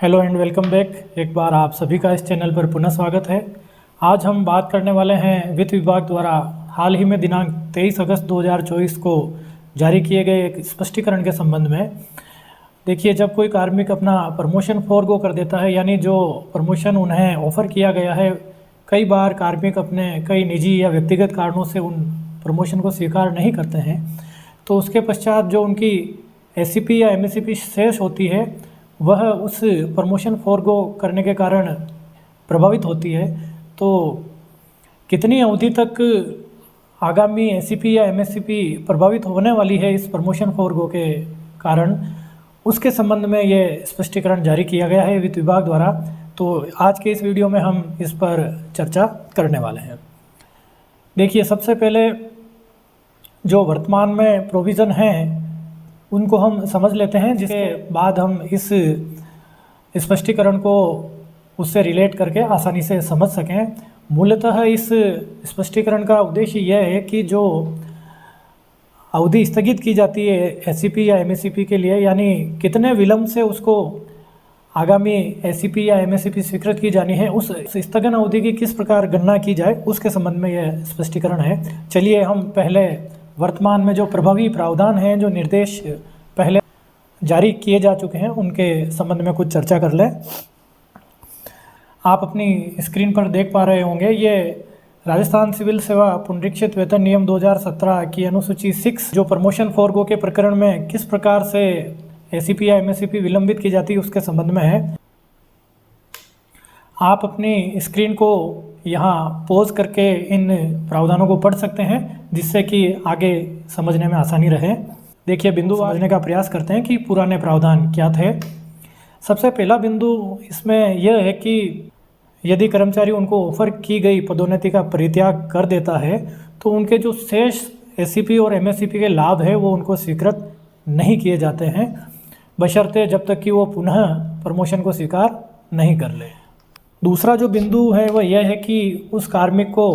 Hello and welcome back. एक बार आप सभी का इस चैनल पर पुनः स्वागत है। आज हम बात करने वाले हैं वित्त विभाग द्वारा हाल ही में दिनांक 23 अगस्त 2024 को जारी किए गए एक स्पष्टीकरण के संबंध में। देखिए, जब कोई कार्मिक अपना प्रमोशन फोरगो कर देता है, यानी जो प्रमोशन उन्हें ऑफ़र किया गया है, कई बार कार्मिक अपने कई निजी या व्यक्तिगत कारणों से उन प्रमोशन को स्वीकार नहीं करते हैं, तो उसके पश्चात जो उनकी एससीपी या एमएससीपी शेष होती है वह उस प्रमोशन फोरगो करने के कारण प्रभावित होती है। तो कितनी अवधि तक आगामी एससीपी या एमएससीपी प्रभावित होने वाली है इस प्रमोशन फोरगो के कारण, उसके संबंध में ये स्पष्टीकरण जारी किया गया है वित्त विभाग द्वारा। तो आज के इस वीडियो में हम इस पर चर्चा करने वाले हैं। देखिए, सबसे पहले जो वर्तमान में प्रोविज़न हैं उनको हम समझ लेते हैं, जिसके बाद हम इस स्पष्टीकरण को उससे रिलेट करके आसानी से समझ सकें। मूलतः इस स्पष्टीकरण का उद्देश्य यह है कि जो अवधि स्थगित की जाती है एससीपी या एमएससीपी के लिए, यानी कितने विलंब से उसको आगामी एससीपी या एमएससीपी स्वीकृत की जानी है, उस स्थगन अवधि की किस प्रकार गणना की जाए उसके संबंध में यह स्पष्टीकरण है। चलिए हम पहले वर्तमान में जो प्रभावी प्रावधान हैं, जो निर्देश पहले जारी किए जा चुके हैं, उनके संबंध में कुछ चर्चा कर लें। आप अपनी स्क्रीन पर देख पा रहे होंगे, ये राजस्थान सिविल सेवा पुनरीक्षित वेतन नियम 2017 की अनुसूची 6 जो प्रमोशन फोरगो के प्रकरण में किस प्रकार से एससीपी या एमएससीपी विलंबित की जाती है उसके संबंध में है। आप अपनी स्क्रीन को यहाँ पॉज करके इन प्रावधानों को पढ़ सकते हैं, जिससे कि आगे समझने में आसानी रहे। देखिए, बिंदु समझने का प्रयास करते हैं कि पुराने प्रावधान क्या थे। सबसे पहला बिंदु इसमें यह है कि यदि कर्मचारी उनको ऑफर की गई पदोन्नति का परित्याग कर देता है तो उनके जो शेष एससीपी और एमएससीपी के लाभ है वो उनको स्वीकृत नहीं किए जाते हैं, बशर्ते जब तक कि वो पुनः प्रमोशन को स्वीकार नहीं कर ले। दूसरा जो बिंदु है वह यह है कि उस कार्मिक को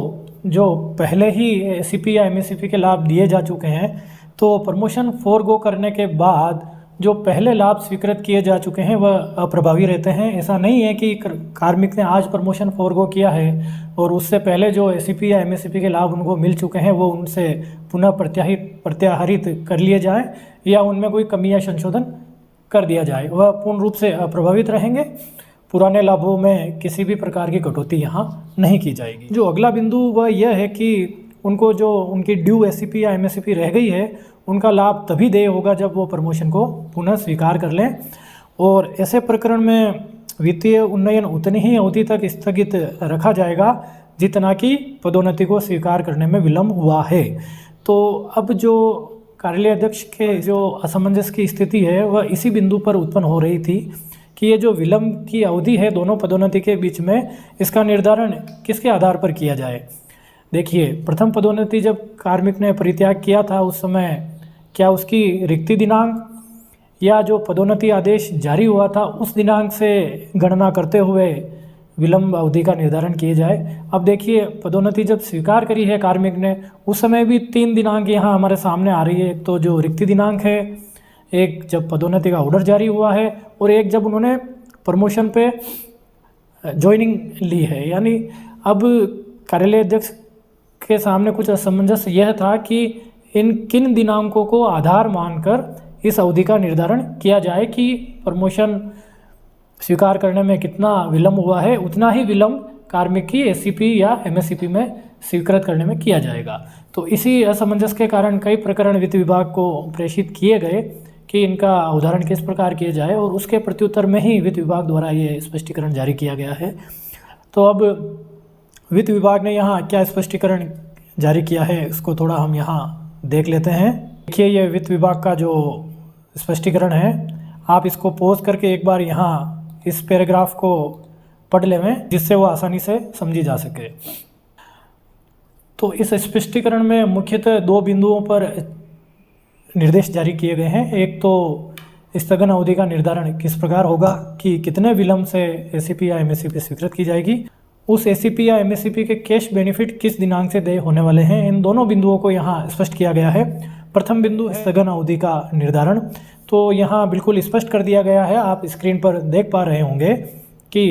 जो पहले ही एससीपी या एमएससीपी के लाभ दिए जा चुके हैं, तो प्रमोशन फोरगो करने के बाद जो पहले लाभ स्वीकृत किए जा चुके हैं वह अप्रभावी रहते हैं। ऐसा नहीं है कि कार्मिक ने आज प्रमोशन फोरगो किया है और उससे पहले जो एससीपी या एमएससीपी के लाभ उनको मिल चुके हैं वो उनसे पुनः प्रत्याहरित कर लिए जाएं या उनमें कोई कमी या संशोधन कर दिया जाए, वह पूर्ण रूप से अप्रभावित रहेंगे। पुराने लाभों में किसी भी प्रकार की कटौती यहाँ नहीं की जाएगी। जो अगला बिंदु वह यह है कि उनको जो उनकी ड्यू एससीपी या एमएससीपी रह गई है उनका लाभ तभी देय होगा जब वो प्रमोशन को पुनः स्वीकार कर लें, और ऐसे प्रकरण में वित्तीय उन्नयन उतनी ही अवधि तक स्थगित रखा जाएगा जितना कि पदोन्नति को स्वीकार करने में विलम्ब हुआ है। तो अब जो कार्यालय अध्यक्ष के जो असमंजस की स्थिति है वह इसी बिंदु पर उत्पन्न हो रही थी कि ये जो विलम्ब की अवधि है दोनों पदोन्नति के बीच में, इसका निर्धारण किसके आधार पर किया जाए। देखिए, प्रथम पदोन्नति जब कार्मिक ने परित्याग किया था उस समय क्या उसकी रिक्ति दिनांक या जो पदोन्नति आदेश जारी हुआ था उस दिनांक से गणना करते हुए विलम्ब अवधि का निर्धारण किए जाए। अब देखिए, पदोन्नति जब स्वीकार करी है कार्मिक ने उस समय भी 3 दिनांक यहाँ हमारे सामने आ रही है। एक तो जो रिक्ति दिनांक है, एक जब पदोन्नति का ऑर्डर जारी हुआ है, और एक जब उन्होंने प्रमोशन पे ज्वाइनिंग ली है। यानी अब कार्यालय अध्यक्ष के सामने कुछ असमंजस यह था कि इन किन दिनांकों को आधार मानकर इस अवधि का निर्धारण किया जाए कि प्रमोशन स्वीकार करने में कितना विलम्ब हुआ है, उतना ही विलम्ब कार्मिक की एससीपी या एमएससीपी में स्वीकृत करने में किया जाएगा। तो इसी असमंजस के कारण कई प्रकरण वित्त विभाग को प्रेषित किए गए कि इनका उदाहरण किस प्रकार किया जाए, और उसके प्रत्युत्तर में ही वित्त विभाग द्वारा ये स्पष्टीकरण जारी किया गया है। तो अब वित्त विभाग ने यहाँ क्या स्पष्टीकरण जारी किया है इसको थोड़ा हम यहाँ देख लेते हैं। देखिए, ये वित्त विभाग का जो स्पष्टीकरण है, आप इसको पॉज करके एक बार यहाँ इस पैराग्राफ को पढ़ लें जिससे वो आसानी से समझी जा सके। तो इस स्पष्टीकरण में मुख्यतः 2 बिंदुओं पर निर्देश जारी किए गए हैं। एक तो स्थगन अवधि का निर्धारण किस प्रकार होगा कि कितने विलम्ब से एससीपी या एमएससीपी स्वीकृत की जाएगी, उस एससीपी या एमएससीपी के कैश बेनिफिट किस दिनांक से देय होने वाले हैं। इन दोनों बिंदुओं को यहाँ स्पष्ट किया गया है। प्रथम बिंदु स्थगन अवधि का निर्धारण। तो यहाँ बिल्कुल स्पष्ट कर दिया गया है, आप स्क्रीन पर देख पा रहे होंगे कि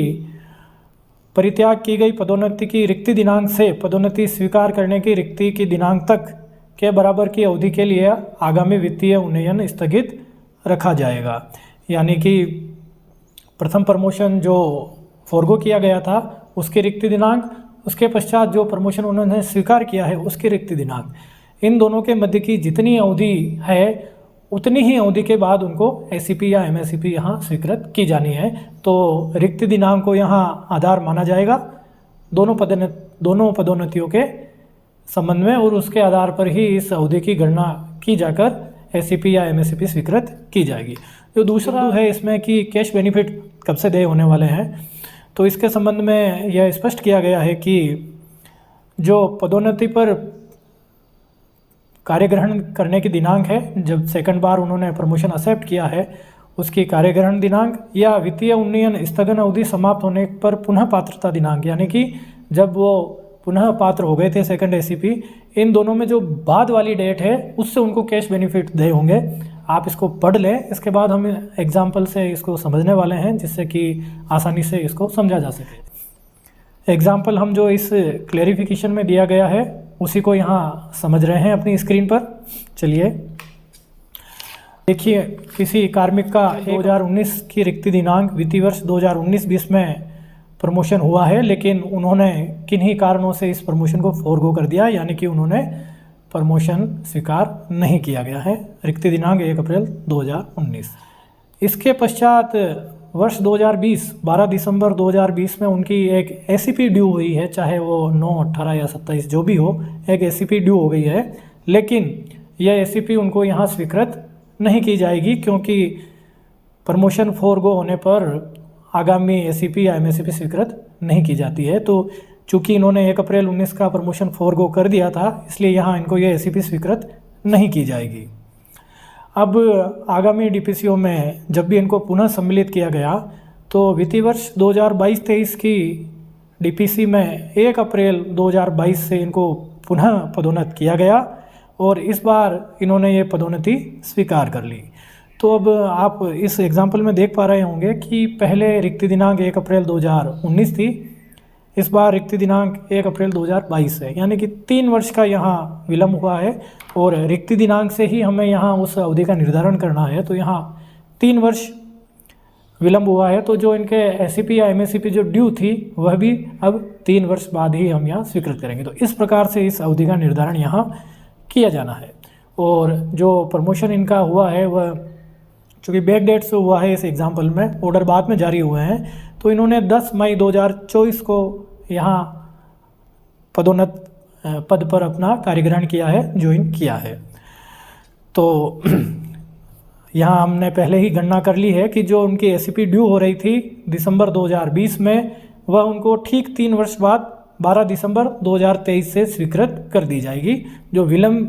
परित्याग की गई पदोन्नति की रिक्ति दिनांक से पदोन्नति स्वीकार करने की रिक्ति की दिनांक तक के बराबर की अवधि के लिए आगामी वित्तीय उन्नयन स्थगित रखा जाएगा। यानी कि प्रथम प्रमोशन जो फॉरगो किया गया था उसकी रिक्ति दिनांक, उसके पश्चात जो प्रमोशन उन्होंने स्वीकार किया है उसकी रिक्ति दिनांक, इन दोनों के मध्य की जितनी अवधि है उतनी ही अवधि के बाद उनको एसीपी या एमएससीपी यहाँ स्वीकृत की जानी है। तो रिक्ति दिनांक को यहाँ आधार माना जाएगा दोनों पदोन्नतियों के संबंध में, और उसके आधार पर ही इस अवधि की गणना की जाकर एसीपी या एमएससीपी स्वीकृत की जाएगी। जो दूसरा है इसमें कि कैश बेनिफिट कब से देय होने वाले हैं, तो इसके संबंध में यह स्पष्ट किया गया है कि जो पदोन्नति पर कार्यग्रहण करने की दिनांक है, जब सेकंड बार उन्होंने प्रमोशन एक्सेप्ट किया है उसकी कार्यग्रहण दिनांक, या वित्तीय उन्नयन स्थगन अवधि समाप्त होने पर पुनः पात्रता दिनांक, यानी कि जब वो पुनः पात्र हो गए थे सेकंड एसीपी, इन दोनों में जो बाद वाली डेट है उससे उनको कैश बेनिफिट दे होंगे। आप इसको पढ़ लें, इसके बाद हम एग्जाम्पल से इसको समझने वाले हैं जिससे कि आसानी से इसको समझा जा सके। एग्जाम्पल हम जो इस क्लेरिफिकेशन में दिया गया है उसी को यहाँ समझ रहे हैं अपनी स्क्रीन पर। चलिए देखिए, किसी कार्मिक का 2019 की रिक्ति दिनांक वित्तीय वर्ष 2019-20 में प्रमोशन हुआ है, लेकिन उन्होंने किन्हीं कारणों से इस प्रमोशन को फॉरगो कर दिया, यानी कि उन्होंने प्रमोशन स्वीकार नहीं किया गया है। रिक्ति दिनांक 1 अप्रैल 2019। इसके पश्चात वर्ष 2020 12 दिसंबर 2020 में उनकी एक एसीपी ड्यू हुई है, चाहे वो 9, 18 या 27 जो भी हो, एक एसीपी ड्यू हो गई है, लेकिन यह एसीपी उनको यहाँ स्वीकृत नहीं की जाएगी क्योंकि प्रमोशन फॉरगो होने पर आगामी एसीपी या एमएससीपी स्वीकृत नहीं की जाती है। तो चूँकि इन्होंने 1 अप्रैल 19 का प्रमोशन फॉरगो कर दिया था, इसलिए यहाँ इनको ये एसीपी स्वीकृत नहीं की जाएगी। अब आगामी डीपीसीओ में जब भी इनको पुनः सम्मिलित किया गया तो वित्तीय वर्ष 2022-23 की डीपीसी में 1 अप्रैल 2022 से इनको पुनः पदोन्नत किया गया और इस बार इन्होंने ये पदोन्नति स्वीकार कर ली। तो अब आप इस एग्जाम्पल में देख पा रहे होंगे कि पहले रिक्ति दिनांक 1 अप्रैल 2019 थी, इस बार रिक्ति दिनांक 1 अप्रैल 2022 है, यानी कि 3 वर्ष का यहाँ विलम्ब हुआ है और रिक्ति दिनांक से ही हमें यहाँ उस अवधि का निर्धारण करना है। तो यहाँ 3 वर्ष विलम्ब हुआ है, तो जो इनके एसीपी या एमएससीपी जो ड्यू थी वह भी अब 3 वर्ष बाद ही हम यहाँ स्वीकृत करेंगे। तो इस प्रकार से इस अवधि का निर्धारण यहाँ किया जाना है। और जो प्रमोशन इनका हुआ है वह चूँकि बैक डेट से हुआ है, इस एग्जाम्पल में ऑर्डर बाद में जारी हुए हैं, तो इन्होंने 10 मई 2024 को यहाँ पदोन्नत पद पर अपना कार्यग्रहण किया है, ज्वाइन किया है। तो यहाँ हमने पहले ही गणना कर ली है कि जो उनकी एसीपी ड्यू हो रही थी दिसंबर 2020 में, वह उनको ठीक 3 वर्ष बाद 12 दिसंबर 2023 से स्वीकृत कर दी जाएगी। जो विलम्ब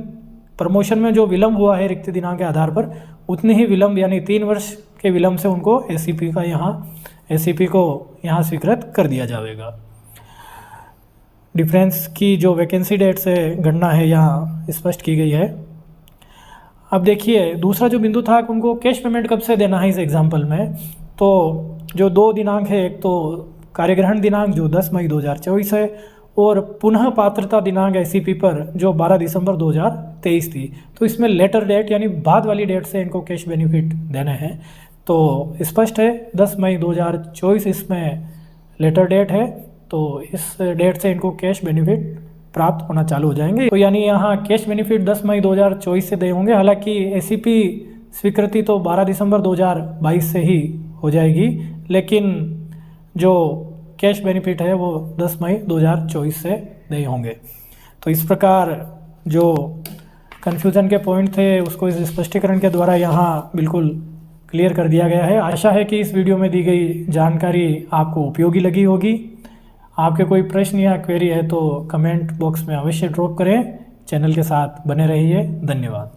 प्रमोशन में जो विलम्ब हुआ है रिक्ति दिनांक के आधार पर, उतने ही विलम्ब यानी 3 वर्ष के विलम्ब से उनको एसीपी को यहाँ स्वीकृत कर दिया जाएगा। डिफरेंस की जो वैकेंसी डेट से गणना है यहाँ स्पष्ट की गई है। अब देखिए दूसरा जो बिंदु था कि उनको कैश पेमेंट कब से देना है इस एग्जाम्पल में, तो जो 2 दिनांक है, एक तो कार्यग्रहण दिनांक जो 10 मई 2024 है और पुनः पात्रता दिनांक एसीपी पर जो 12 दिसंबर 2023 थी। तो इसमें लेटर डेट यानी बाद वाली डेट से इनको कैश बेनिफिट देने हैं। तो स्पष्ट है 10 मई 2024 इसमें लेटर डेट है, तो इस डेट से इनको कैश बेनिफिट प्राप्त होना चालू हो जाएंगे। तो यानी यहाँ कैश बेनिफिट 10 मई 2024 से दे होंगे। हालांकि एसीपी स्वीकृति तो 12 दिसंबर 2022 से ही हो जाएगी, लेकिन जो कैश बेनिफिट है वो 10 मई 2024 से दे होंगे। तो इस प्रकार जो कन्फ्यूज़न के पॉइंट थे उसको इस स्पष्टीकरण के द्वारा यहाँ बिल्कुल क्लियर कर दिया गया है। आशा है कि इस वीडियो में दी गई जानकारी आपको उपयोगी लगी होगी। आपके कोई प्रश्न या क्वेरी है तो कमेंट बॉक्स में अवश्य ड्रॉप करें। चैनल के साथ बने रहिए। धन्यवाद।